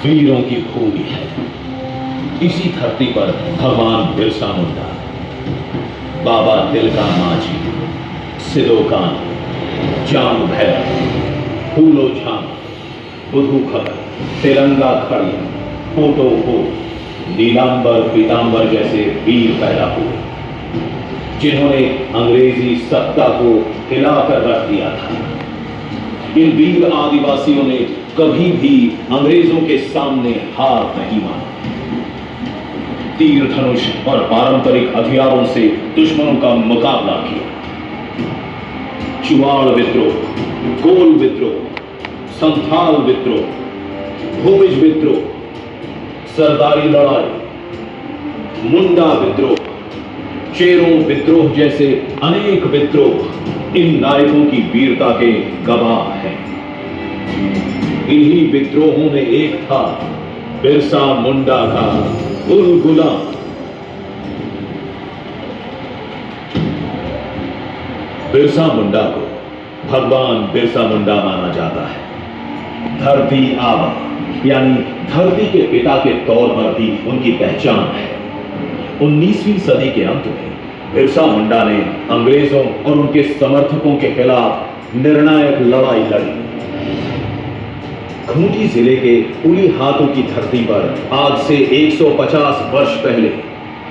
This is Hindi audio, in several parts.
वीरों की भूमि है। इसी धरती पर भगवान बिरसा मुंडा, बाबा तिलका मांझी, सिदो कान्हू, जाम भैरव, फूलो झाम, बुधू खबर, तिरंगा खड़िया, पोटो हो, नीलांबर पीतांबर जैसे वीर पैदा हुए, जिन्होंने अंग्रेजी सत्ता को हिलाकर रख दिया था। इन वीर आदिवासियों ने कभी भी अंग्रेजों के सामने हार नहीं मानी। तीर धनुष और पारंपरिक हथियारों से दुश्मनों का मुकाबला किया। चुवाड़ विद्रोह, गोल विद्रोह, संथाल विद्रोह, भूमिज विद्रोह, सरदारी लड़ाई, मुंडा विद्रोह, चेरों विद्रोह जैसे अनेक विद्रोह इन नायकों की वीरता के गवाह हैं। इन्हीं विद्रोहों में एक था बिरसा मुंडा का उल गुलाम। बिरसा मुंडा को भगवान बिरसा मुंडा माना जाता है। धरती आबा यानी धरती के पिता के तौर पर भी उनकी पहचान है। 19वीं सदी के अंत में बिरसा मुंडा ने अंग्रेजों और उनके समर्थकों के खिलाफ निर्णायक लड़ाई लड़ी। खूंटी जिले के उली हाथों की धरती पर आज से 150 वर्ष पहले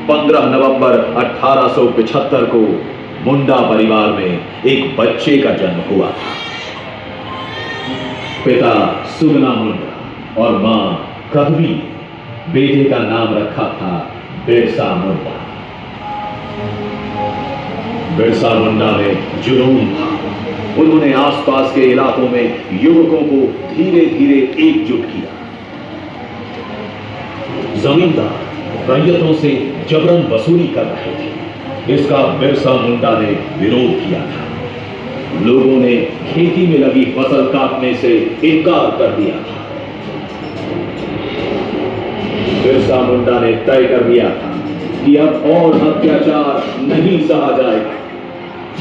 15 नवंबर 1875 को मुंडा परिवार में एक बच्चे का जन्म हुआ था। पिता सुगना मुंडा और मां कदवी ने बेटे का नाम रखा था बिरसा मुंडा। बिरसा मुंडा में जुनून था। उन्होंने आसपास के इलाकों में युवकों को धीरे धीरे एकजुट किया। जमींदार रैयतों से जबरन वसूली कर रहे थे। इसका बिरसा मुंडा ने विरोध किया था। लोगों ने खेती में लगी फसल काटने से इनकार कर दिया था। बिरसा मुंडा ने तय कर दिया था कि अब और अत्याचार नहीं सहा जाएगा।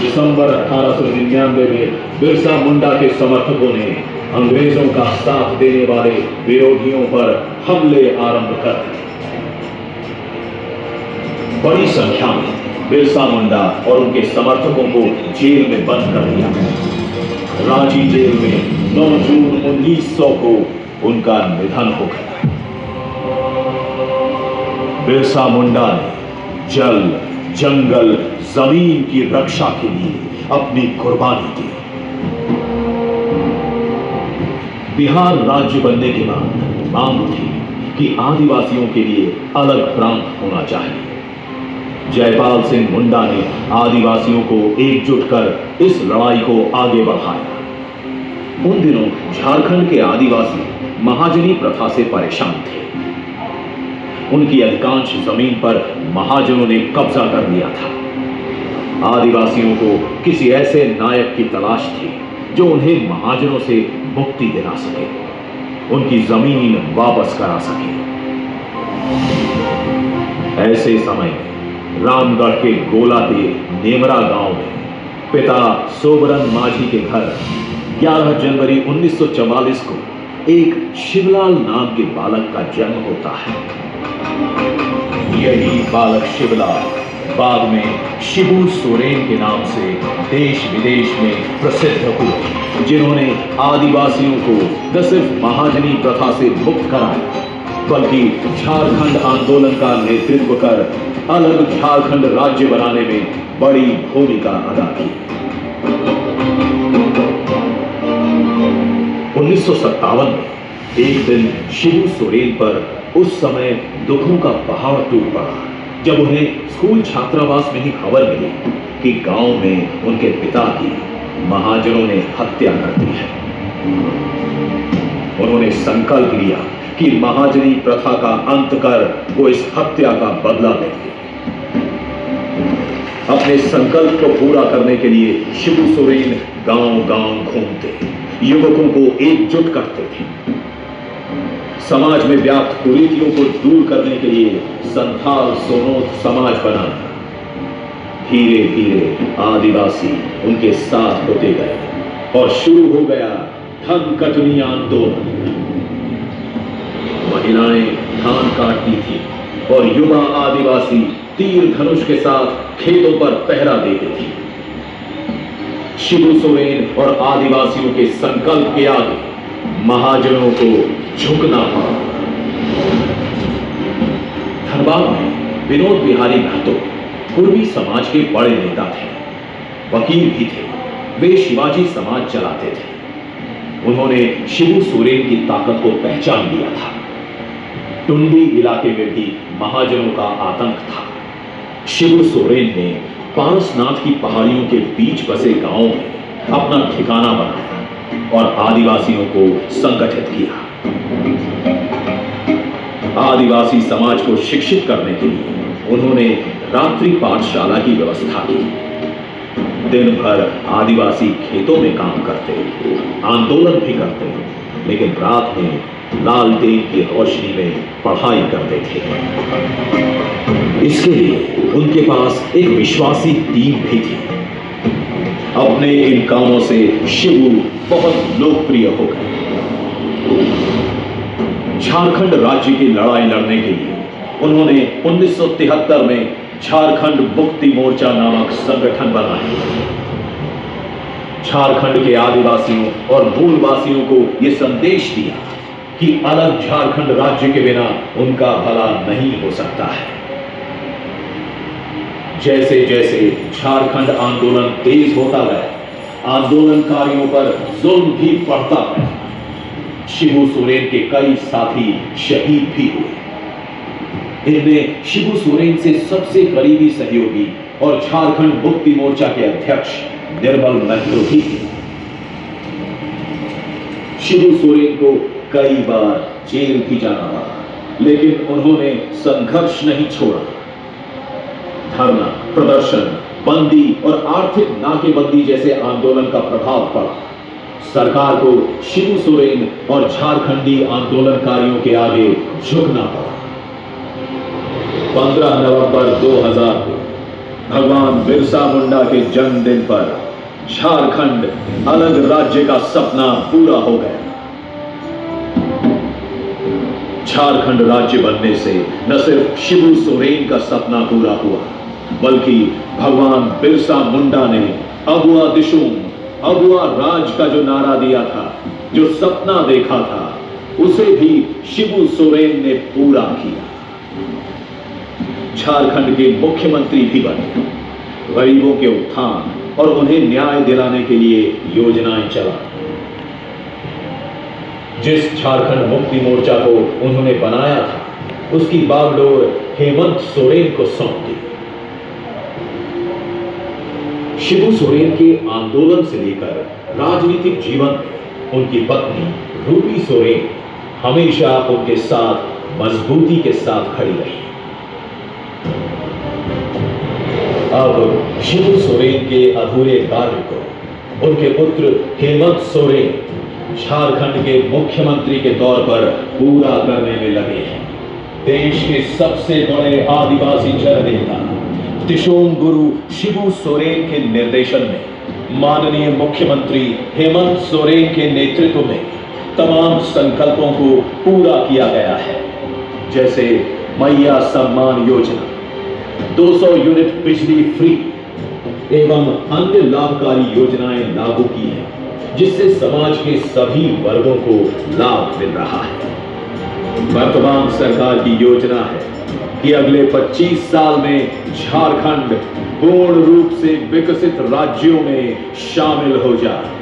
दिसंबर 1899 में बिरसा मुंडा के समर्थकों ने अंग्रेजों का साथ देने वाले विरोधियों पर हमले आरंभ कर दिए। बड़ी संख्या में बिरसा मुंडा और उनके समर्थकों को जेल में बंद कर दिया गया। रांची जेल में 9 जून 1900 को उनका निधन हो गया। बिरसा मुंडा ने जल, जंगल, जमीन की रक्षा के लिए अपनी कुर्बानी दी। बिहार राज्य बनने के बाद मांग थी कि आदिवासियों के लिए अलग प्रांत होना चाहिए। जयपाल सिंह मुंडा ने आदिवासियों को एकजुट कर इस लड़ाई को आगे बढ़ाया। उन दिनों झारखंड के आदिवासी महाजनी प्रथा से परेशान थे। उनकी अधिकांश जमीन पर महाजनों ने कब्जा कर लिया था। आदिवासियों को किसी ऐसे नायक की तलाश थी जो उन्हें महाजनों से मुक्ति दिला सके, उनकी जमीन वापस करा सके। ऐसे समय में रामगढ़ के गोलाते नेमरा गांव में पिता सोबरन माझी के घर 11 जनवरी 1944 को एक शिवलाल नाम के बालक का जन्म होता है। यही बालक शिवलाल बाद में शिबू सोरेन के नाम से देश विदेश में प्रसिद्ध हुए, जिन्होंने आदिवासियों को न सिर्फ महाजनी प्रथा से मुक्त कराया बल्कि झारखंड आंदोलन का नेतृत्व कर अलग झारखंड राज्य बनाने में बड़ी भूमिका अदा की। 1957 में एक दिन शिबू सोरेन पर उस समय दुखों का पहाड़ टूट पड़ा जब उन्हें स्कूल छात्रावास में ही खबर मिली कि गांव में उनके पिता की महाजनों ने हत्या कर दी है। उन्होंने संकल्प लिया कि महाजनी प्रथा का अंत कर वो इस हत्या का बदला लेंगे। अपने संकल्प को पूरा करने के लिए शिबू सोरेन गांव-गांव घूमते, युवकों को एकजुट करते थे। समाज में व्याप्त कुरीतियों को दूर करने के लिए संथाल सोनोत समाज बनाया। धीरे धीरे आदिवासी उनके साथ होते गए और शुरू हो गया धन कटनी आंदोलन। महिलाएं धान काटती थी और युवा आदिवासी तीर धनुष के साथ खेतों पर पहरा देते थे। शिबू सोरेन और आदिवासियों के संकल्प के आगे महाजनों को झुकना पड़ा। धनबाद में विनोद बिहारी महतो कुर्मी समाज के बड़े नेता थे, वकील भी थे। वे शिवाजी समाज चलाते थे। उन्होंने शिबू सोरेन की ताकत को पहचान लिया था। टुंडी इलाके में भी महाजनों का आतंक था। शिबू सोरेन ने पारसनाथ की पहाड़ियों के बीच बसे गांवों में अपना ठिकाना बनाया और आदिवासियों को संगठित किया। आदिवासी समाज को शिक्षित करने के लिए उन्होंने रात्रि पाठशाला की व्यवस्था की। दिन भर आदिवासी खेतों में काम करते, आंदोलन भी करते, लेकिन रात में लालटेन की रोशनी में पढ़ाई करते थे। इसके लिए उनके पास एक विश्वासी टीम भी थी। अपने इन कामों से शिबू बहुत लोकप्रिय हो गए। झारखंड राज्य की लड़ाई लड़ने के लिए उन्होंने 1973 में झारखंड मुक्ति मोर्चा नामक संगठन बनाया। झारखंड के आदिवासियों और मूलवासियों को यह संदेश दिया कि अलग झारखंड राज्य के बिना उनका भला नहीं हो सकता है। जैसे जैसे झारखंड आंदोलन तेज होता गया, आंदोलनकारियों पर जुल्म भी बढ़ता गया। शिबू सोरेन के कई साथी शहीद भी हुए। इनमें शिबू सोरेन से सबसे करीबी सहयोगी और झारखंड मुक्ति मोर्चा के अध्यक्ष निर्मल महतो भी थे। शिबू सोरेन को कई बार जेल भी जाना पड़ा, लेकिन उन्होंने संघर्ष नहीं छोड़ा। धरना, प्रदर्शन, बंदी और आर्थिक नाकेबंदी जैसे आंदोलन का प्रभाव पड़ा। सरकार को शिबू सोरेन और झारखंडी आंदोलनकारियों के आगे झुकना पड़ा। 15 नवंबर 2000 को भगवान बिरसा मुंडा के जन्मदिन पर झारखंड अलग राज्य का सपना पूरा हो गया। झारखंड राज्य बनने से न सिर्फ शिबू सोरेन का सपना पूरा हुआ, बल्कि भगवान बिरसा मुंडा ने अबुआ दिशुम, अबुआ राज का जो नारा दिया था, जो सपना देखा था, उसे भी शिबू सोरेन ने पूरा किया। झारखंड के मुख्यमंत्री भी बने, गरीबों के उत्थान और उन्हें न्याय दिलाने के लिए योजनाएं चलाई। जिस झारखंड मुक्ति मोर्चा को उन्होंने बनाया था, उसकी बागडोर हेमंत सोरेन को सौंप दी। शिबू सोरेन के आंदोलन से लेकर राजनीतिक जीवन में उनकी पत्नी रूपी सोरेन हमेशा उनके साथ मजबूती के साथ खड़ी रही। अब शिबू सोरेन के अधूरे कार्य को उनके पुत्र हेमंत सोरेन झारखंड के मुख्यमंत्री के तौर पर पूरा करने में लगे हैं। देश के सबसे बड़े आदिवासी जननेता दिशोम गुरु शिबू सोरेन के निर्देशन में माननीय मुख्यमंत्री हेमंत सोरेन के नेतृत्व में तमाम संकल्पों को पूरा किया गया है। जैसे मैया सम्मान योजना, 200 यूनिट बिजली फ्री एवं अन्य लाभकारी योजनाएं लागू की हैं, जिससे समाज के सभी वर्गों को लाभ मिल रहा है। वर्तमान सरकार की योजना है कि अगले 25 साल में झारखंड पूर्ण रूप से विकसित राज्यों में शामिल हो जाए।